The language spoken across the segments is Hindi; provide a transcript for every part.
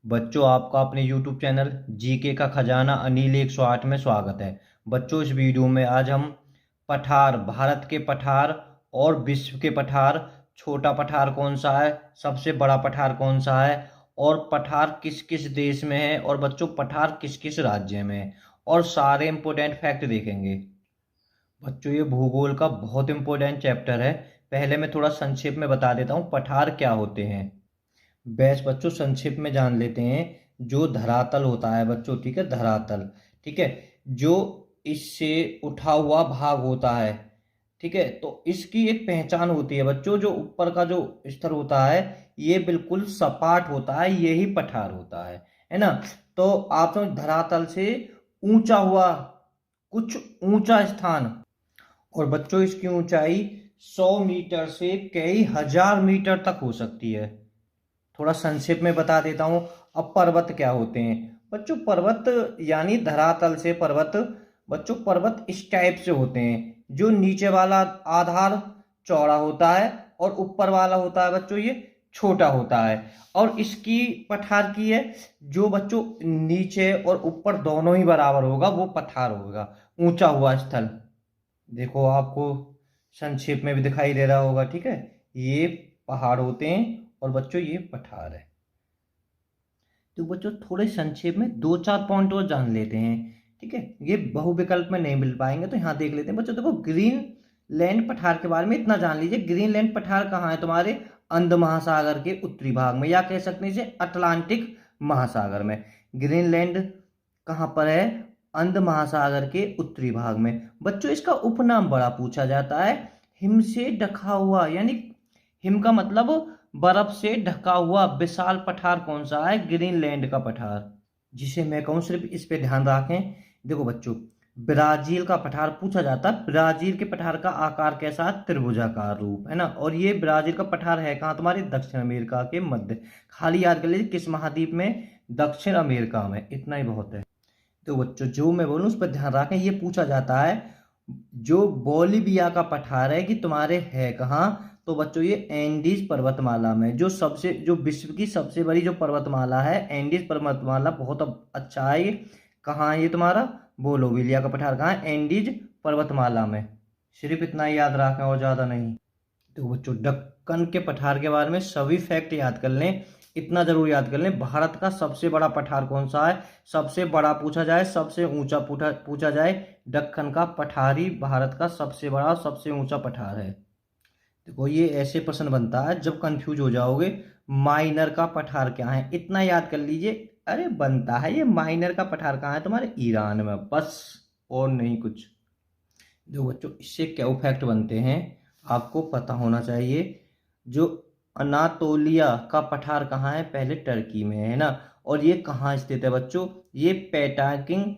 बच्चों, आपका अपने YouTube चैनल जीके का खजाना अनिल 108 में स्वागत है। बच्चों, इस वीडियो में आज हम पठार, भारत के पठार और विश्व के पठार, छोटा पठार कौन सा है, सबसे बड़ा पठार कौन सा है, और पठार किस किस देश में है, और बच्चों पठार किस किस राज्य में है, और सारे इंपॉर्टेंट फैक्ट देखेंगे। बच्चों, ये भूगोल का बहुत इंपॉर्टेंट चैप्टर है। पहले मैं थोड़ा संक्षेप में बता देता हूँ पठार क्या होते हैं। बेस्ट बच्चों, संक्षिप्त में जान लेते हैं। जो धरातल होता है बच्चों, ठीक है, धरातल, ठीक है, जो इससे उठा हुआ भाग होता है, ठीक है, तो इसकी एक पहचान होती है बच्चों। जो ऊपर का जो स्तर होता है ये बिल्कुल सपाट होता है, यही पठार होता है ना। तो आप तो धरातल से ऊंचा हुआ कुछ ऊंचा स्थान, और बच्चों इसकी ऊंचाई 100 मीटर से कई हजार मीटर तक हो सकती है। थोड़ा संक्षेप में बता देता हूं। अब पर्वत क्या होते हैं बच्चों? पर्वत यानी धरातल से पर्वत, बच्चों पर्वत इस टाइप से होते हैं। जो नीचे वाला आधार चौड़ा होता है और ऊपर वाला होता है बच्चों ये छोटा होता है। और इसकी पठार की है, जो बच्चों नीचे और ऊपर दोनों ही बराबर होगा वो पठार होगा, ऊंचा हुआ स्थल। देखो आपको संक्षेप में भी दिखाई दे रहा होगा, ठीक है, ये पहाड़ होते हैं और बच्चों ये पठार है। तो बच्चों थोड़े संक्षेप में दो चार पॉइंट और जान लेते हैं, ठीक है, ये बहुविकल्प में नहीं मिल पाएंगे तो यहाँ देख लेते हैं। बच्चों देखो, ग्रीनलैंड पठार के बारे में इतना जान लीजिए। ग्रीनलैंड पठार कहाँ है? तुम्हारे अंध महासागर के उत्तरी भाग में, या कह सकते हैं इसे अटलांटिक महासागर में। ग्रीनलैंड कहाँ पर है? अंध महासागर के उत्तरी भाग में। बच्चों इसका उपनाम बड़ा पूछा जाता है, हिम से ढका हुआ, यानी हिम का मतलब बर्फ से ढका हुआ विशाल पठार कौन सा है? ग्रीनलैंड का पठार, जिसे मैं कहूँ सिर्फ इस पे ध्यान रखें। देखो बच्चों, ब्राजील का पठार पूछा जाता है। ब्राजील के पठार का आकार कैसा है? त्रिभुजाकार रूप, है ना। और ये ब्राजील का पठार है कहाँ? तुम्हारे दक्षिण अमेरिका के मध्य। खाली याद कर लीजिए किस महाद्वीप में? दक्षिण अमेरिका में, इतना ही बहुत है। तो बच्चों जो मैं बोलूँ उस पर ध्यान रखें। ये पूछा जाता है जो बोलिविया का पठार है कि तुम्हारे है कहाँ? तो बच्चों ये एंडीज पर्वतमाला में, जो विश्व की सबसे बड़ी जो पर्वतमाला है एंडीज पर्वतमाला, बहुत अच्छा है ये। कहाँ है ये तुम्हारा? बोलोविलिया का पठार कहाँ है? एंडीज पर्वतमाला में। सिर्फ इतना ही याद रखें और ज्यादा नहीं। तो बच्चों दक्कन के पठार के बारे में सभी फैक्ट याद कर लें, इतना जरूर याद कर लें। भारत का सबसे बड़ा पठार कौन सा है? सबसे बड़ा पूछा जाए, सबसे ऊंचा पूछा जाए, दक्कन का पठार ही भारत का सबसे बड़ा सबसे ऊंचा पठार है। देखो ये ऐसे प्रश्न बनता है जब कंफ्यूज हो जाओगे, माइनर का पठार क्या है, इतना याद कर लीजिए। अरे बनता है ये माइनर का पठार कहाँ है? तुम्हारे ईरान में, बस और नहीं कुछ। जो बच्चों इससे क्या फैक्ट बनते हैं आपको पता होना चाहिए। जो अनातोलिया का पठार कहाँ है? पहले टर्की में है ना। और ये कहाँ स्थित है बच्चों? ये पैटाकिंग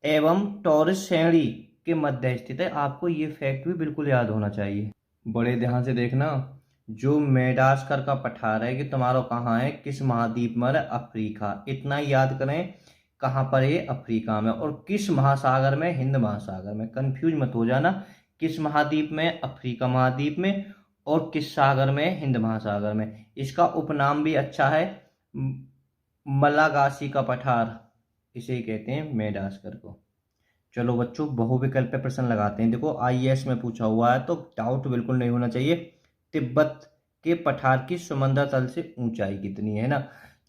एवं टॉरस श्रेणी के मध्य स्थित है। आपको ये फैक्ट भी बिल्कुल याद होना चाहिए। बड़े ध्यान से देखना। जो मेडागास्कर का पठार है कि तुम्हारा कहाँ है, किस महाद्वीप में है? अफ्रीका, इतना ही याद करें। कहाँ पर है? अफ्रीका में। और किस महासागर में? हिंद महासागर में। कंफ्यूज मत हो जाना, किस महाद्वीप में? अफ्रीका महाद्वीप में। और किस सागर में? हिंद महासागर में। इसका उपनाम भी अच्छा है, मलागासी का पठार, इसे ही कहते हैं मेडागास्कर को। चलो बच्चों बहुविकल्प पे प्रश्न लगाते हैं। देखो आईएएस में पूछा हुआ है तो डाउट बिल्कुल नहीं होना चाहिए। तिब्बत के पठार की समंदर तल से ऊंचाई कितनी है ना?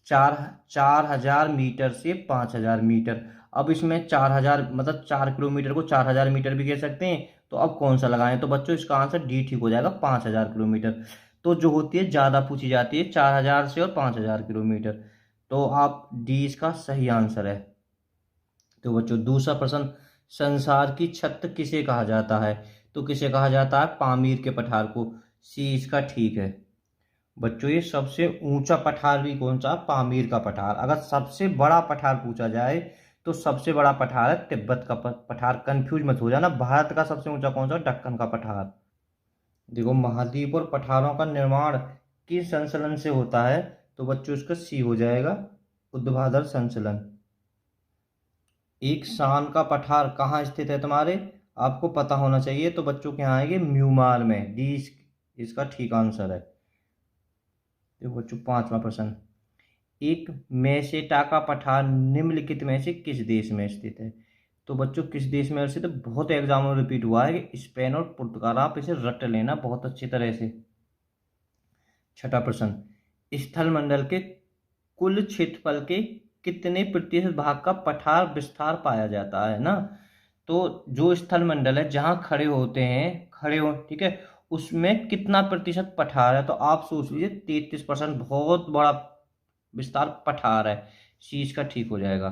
4,000 मीटर से 5,000 मीटर। अब इसमें 4,000 मतलब 4 किलोमीटर को 4,000 मीटर भी कह सकते हैं। तो अब कौन सा लगाएं? तो बच्चों इसका आंसर डी ठीक हो जाएगा, 5,000 किलोमीटर। तो जो होती है ज्यादा पूछी जाती है 4,000 से और 5,000 किलोमीटर। तो आप डी इसका सही आंसर है। तो बच्चों दूसरा प्रश्न, संसार की छत किसे कहा जाता है? तो किसे कहा जाता है? पामीर के पठार को। सी इसका ठीक है। बच्चों ये सबसे ऊंचा पठार भी कौन सा? पामीर का पठार। अगर सबसे बड़ा पठार पूछा जाए तो सबसे बड़ा पठार है तिब्बत का पठार। कंफ्यूज मत हो जाना। भारत का सबसे ऊंचा कौन सा? दक्कन का पठार। देखो महाद्वीप और पठारों का निर्माण किस संचलन से होता है? तो बच्चों इसका सी हो जाएगा, ऊर्ध्वाधर संचलन। एक शान का पठार कहाँ स्थित है तुम्हारे? आपको पता होना चाहिए। तो बच्चों के यहाँ आएंगे म्यूमार में, डी इसका ठीक आंसर है। देखो बच्चों पांचवा प्रश्न, एक मेसेटा का पठार निम्नलिखित में से किस देश में स्थित है? तो बच्चों किस देश में स्थित है, बहुत एग्जाम में रिपीट हुआ है कि स्पेन और पुर्तगाल। आप इसे रट लेना बहुत अच्छी तरह से। छठा प्रश्न, स्थल मंडल के कुल क्षेत्रफल के कितने प्रतिशत भाग का पठार विस्तार पाया जाता है ना? तो जो स्थल मंडल है जहां खड़े होते हैं, खड़े हो, ठीक है, उसमें कितना प्रतिशत पठार है? तो आप सोच लीजिए 33%, बहुत बड़ा विस्तार पठार है। सी इसका ठीक हो जाएगा।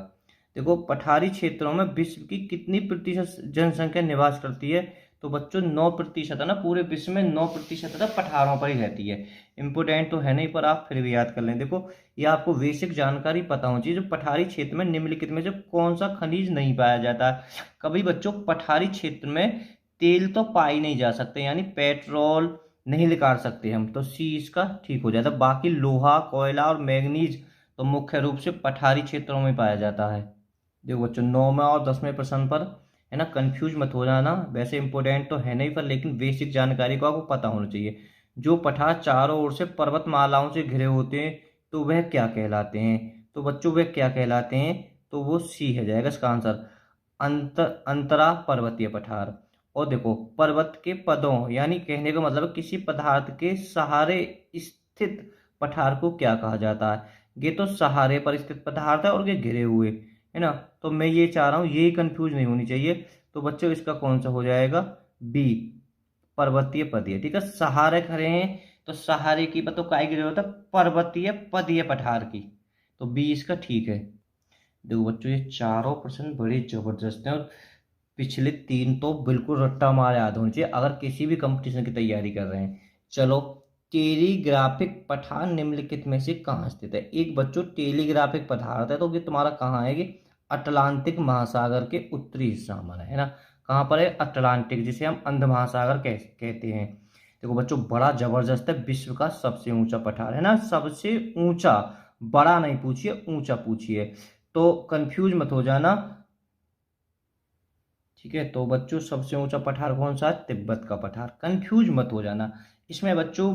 देखो, पठारी क्षेत्रों में विश्व की कितनी प्रतिशत जनसंख्या निवास करती है? तो बच्चों 9% है ना, पूरे विश्व में 9% है पठारों पर ही रहती है। इंपोर्टेंट तो है नहीं, पर आप फिर भी याद कर लें। देखो, ये आपको बेसिक जानकारी पता होनी चाहिए। जो पठारी क्षेत्र में निम्नलिखित में से कौन सा खनिज नहीं पाया जाता है? कभी बच्चों पठारी क्षेत्र में तेल तो पाई नहीं जा सकते, यानी पेट्रोल नहीं निकाल सकते हम, तो सी इसका ठीक हो जाता है। बाकी लोहा, कोयला और मैग्नीज तो मुख्य रूप से पठारी क्षेत्रों में पाया जाता है। देखो बच्चों, 9वें और 10वें प्रश्न पर है ना, कंफ्यूज मत हो जाना। वैसे इंपॉर्टेंट तो है नहीं पर, लेकिन बेसिक जानकारी को आपको पता होना चाहिए। जो पठार चारों ओर से पर्वतमालाओं से घिरे होते हैं तो वह क्या कहलाते हैं? तो बच्चों वह क्या कहलाते हैं? तो वो सी है जाएगा इसका आंसर, अंतरा पर्वतीय पठार। और देखो, पर्वत के पदों, यानी कहने का मतलब किसी पदार्थ के सहारे स्थित पठार को क्या कहा जाता है? ये तो सहारे पर स्थित पदार्थ है और ये घिरे हुए है ना। तो मैं ये चाह रहा हूँ, यही कंफ्यूज नहीं होनी चाहिए। तो बच्चों इसका कौन सा हो जाएगा? बी, पर्वतीय पदीय। ठीक है, सहारे खड़े हैं तो सहारे की तो काय गिरे होता है? पर्वतीय पदीय पठार की। तो बी इसका ठीक है। देखो बच्चों, ये चारों प्रश्न बड़े जबरदस्त हैं और पिछले 3 तो बिल्कुल रट्टा मार याद होनी चाहिए अगर किसी भी कंपटीशन की तैयारी कर रहे हैं। चलो, टेलीग्राफिक पठार निम्नलिखित में से कहाँ स्थित है? एक बच्चों, टेलीग्राफिक पठार है तो ये तुम्हारा कहाँ है? कि अटलांटिक महासागर के उत्तरी हिस्सा में है ना। कहाँ पर है? अटलांटिक, जिसे हम अंध महासागर कहते हैं। देखो बच्चों, बड़ा जबरदस्त है, विश्व का सबसे ऊंचा पठार है ना, सबसे ऊंचा। बड़ा नहीं पूछिए, ऊंचा पूछिए, तो कंफ्यूज मत हो जाना। ठीक है, तो बच्चों सबसे ऊंचा पठार कौन सा है? तिब्बत का पठार। कंफ्यूज मत हो जाना। इसमें बच्चों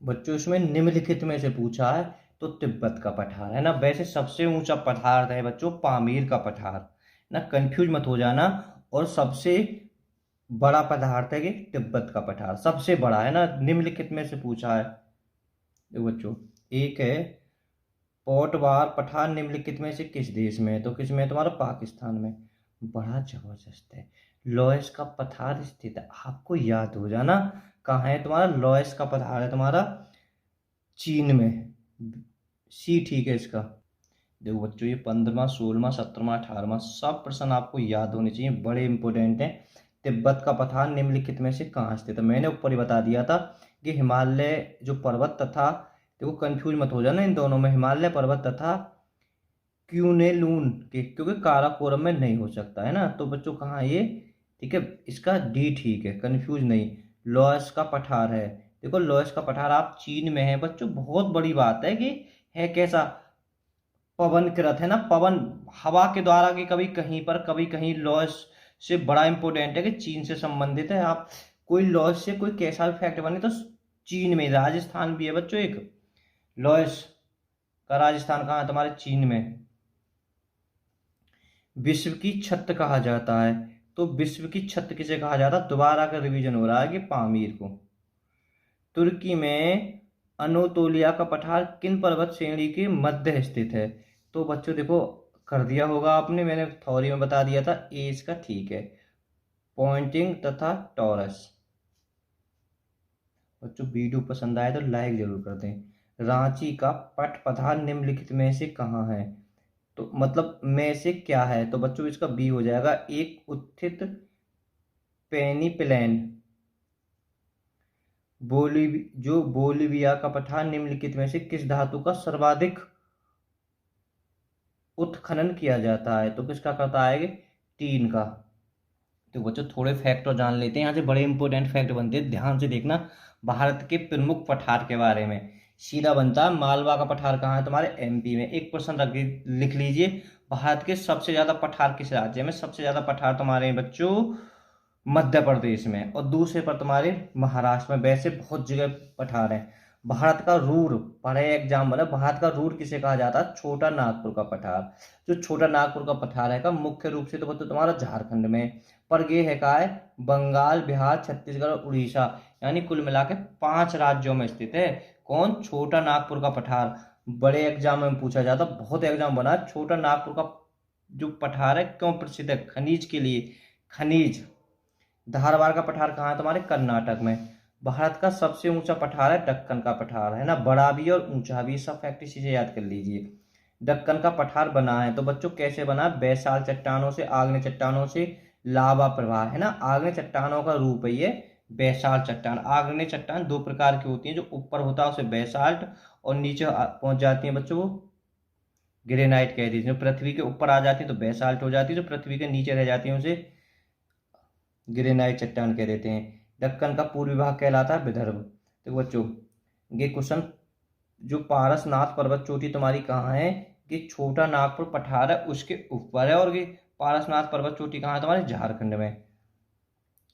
बच्चों इसमें निम्नलिखित में से पूछा है तो तिब्बत का पठार है ना। वैसे सबसे ऊंचा पठार है बच्चों पामीर का पठार ना, कंफ्यूज मत हो जाना। और सबसे बड़ा पदार्थ है कि तिब्बत का पठार सबसे बड़ा है ना, निम्नलिखित में से पूछा है। देखो बच्चों, एक है पोटवार पठार निम्नलिखित में से किस देश में है? तो किस में है? तुम्हारा पाकिस्तान में। बड़ा जबरदस्त है। लॉयस का पठार स्थित है, आपको याद हो जाना कहाँ है तुम्हारा? लॉयस का पठार है तुम्हारा चीन में। सी ठीक है इसका। देखो बच्चों, ये 15वां, 16वां, 17वां, 18वां सब प्रश्न आपको याद होने चाहिए, बड़े इंपॉर्टेंट हैं। तिब्बत का पठार निम्नलिखित में से कहाँ स्थित है? मैंने ऊपर ही बता दिया था कि हिमालय जो पर्वत तथा, देखो कंफ्यूज मत हो जाना इन दोनों में, हिमालय पर्वत तथा क्यूनेलून के, क्योंकि काराकोरम में नहीं हो सकता है ना। तो बच्चों कहाँ है ये? ठीक है, इसका डी ठीक है, कंफ्यूज नहीं। लॉयस का पठार है। देखो, लॉयस का पठार आप चीन में है बच्चों, बहुत बड़ी बात है कि है कैसा? पवन कृत है ना, पवन हवा के द्वारा की, कभी कहीं पर कभी कहीं। लॉयस से बड़ा इंपॉर्टेंट है कि चीन से संबंधित है। आप कोई लॉयस से कोई कैसा भी फैक्ट बने तो चीन में, राजस्थान भी है बच्चों एक। लॉयस का राजस्थान कहाँ है? तुम्हारे चीन में। विश्व की छत कहा जाता है, तो विश्व की छत किसे कहा जाता है? दोबारा का रिवीजन हो रहा है कि पामीर को। तुर्की में अनोतोलिया का पठार किन पर्वत श्रेणी के मध्य स्थित है? तो बच्चों देखो, कर दिया होगा आपने, मैंने थ्योरी में बता दिया था। ए इसका ठीक है, पॉइंटिंग तथा टॉरस। बच्चों वीडियो पसंद आए तो लाइक जरूर कर दें। रांची का पट पठार निम्नलिखित में से कहाँ है? तो मतलब में से क्या है? तो बच्चों इसका बी हो जाएगा, एक उत्थित पेनीप्लेन। बोलिविया का पठार निम्नलिखित में से किस धातु का सर्वाधिक उत्खनन किया जाता है? तो किसका करता है? टीन का। तो बच्चों थोड़े फैक्ट और जान लेते हैं, यहाँ से बड़े इंपॉर्टेंट फैक्ट बनते हैं, ध्यान से देखना। भारत के प्रमुख पठार के बारे में सीधा बनता है। मालवा का पठार कहाँ है? तुम्हारे एमपी में। एक क्वेश्चन लिख लीजिए, भारत के सबसे ज्यादा पठार किस राज्य में? सबसे ज्यादा पठार तुम्हारे बच्चों मध्य प्रदेश में, और दूसरे पर तुम्हारे महाराष्ट्र में। वैसे बहुत जगह पठार है। भारत का रूर, पढ़े एग्जाम मतलब भारत का रूर किसे कहा जाता है? छोटा नागपुर का पठार। जो छोटा नागपुर का पठार है का मुख्य रूप से तो बच्चों तुम्हारा झारखंड में, पर ये है का है बंगाल, बिहार, छत्तीसगढ़ और उड़ीसा, यानी कुल मिला के 5 राज्यों में स्थित है। कौन? छोटा नागपुर का पठार। बड़े एग्जाम में पूछा जाता, बहुत एग्जाम बना है। छोटा नागपुर का जो पठार है क्यों प्रसिद्ध है? खनिज के लिए। खनिज। धारवाड़ का पठार कहाँ है? तुम्हारे कर्नाटक में। भारत का सबसे ऊंचा पठार है दक्कन का पठार, है ना, बड़ा भी और ऊंचा भी, सब फैक्ट इसी से याद कर लीजिए। दक्कन का पठार बना है तो बच्चों कैसे बना है? बैसाल चट्टानों से, आग्नेय चट्टानों से, लावा प्रवाह, है ना, आग्नेय चट्टानों का रूप है ये बैसाल चट्टान। आग्नेय चट्टान 2 प्रकार की होती है, जो ऊपर होता है उसे बैसाल्ट, और नीचे पहुंच जाती है बच्चों वो ग्रेनाइट कहती है। जो पृथ्वी के ऊपर आ जाती है तो बैसाल्ट हो जाती है, जो पृथ्वी के नीचे रह जाती है उसे ग्रेनाइट चट्टान कह देते हैं। दक्कन का पूर्वी भाग कहलाता है विदर्भ। देखो बच्चों, ये क्वेश्चन, जो पारसनाथ पर्वत चोटी तुम्हारी कहाँ है? कि छोटा नागपुर पठार है उसके ऊपर है, और ये पारसनाथ पर्वत चोटी कहाँ है? तुम्हारे झारखंड में।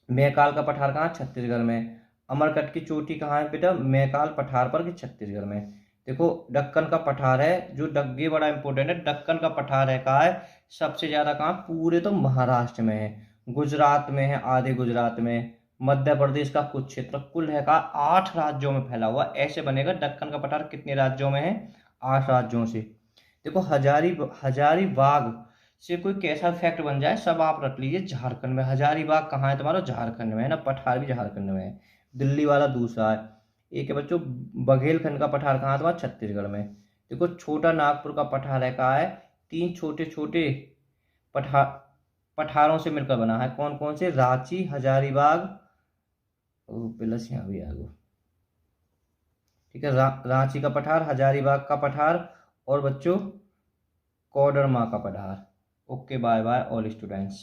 मैकाल का पठार कहाँ? छत्तीसगढ़ में। अमरकंटक की चोटी कहाँ है बेटा? मैकाल पठार पर, कि छत्तीसगढ़ में। देखो दक्कन का पठार है, जो ये बड़ा इंपॉर्टेंट है, दक्कन का पठार है कहाँ है? सबसे ज्यादा कहाँ? पूरे तो महाराष्ट्र में है, गुजरात में है, आधे गुजरात में, मध्य प्रदेश का कुछ क्षेत्र, कुल है का 8 राज्यों में फैला हुआ। ऐसे बनेगा दक्कन का पठार कितने राज्यों में है? 8 राज्यों से। देखो हजारीबाग से कोई कैसा फैक्ट बन जाए सब आप रख लीजिए। झारखंड में हजारीबाग कहाँ है? तुम्हारा झारखंड में, है ना, पठार भी झारखंड में है। दिल्ली वाला दूसरा है। एक है बच्चों बघेलखंड का पठार कहाँ है? तुम्हारा छत्तीसगढ़ में। देखो छोटा नागपुर का पठार है कहाँ है? 3 छोटे छोटे पठार पठारों से मिलकर बना है। कौन कौन से? रांची, हजारीबाग, प्लस यहाँ भी आ गो, ठीक है, रांची का पठार, हजारीबाग का पठार, और बच्चों कोडरमा का पठार। Okay, bye bye all students.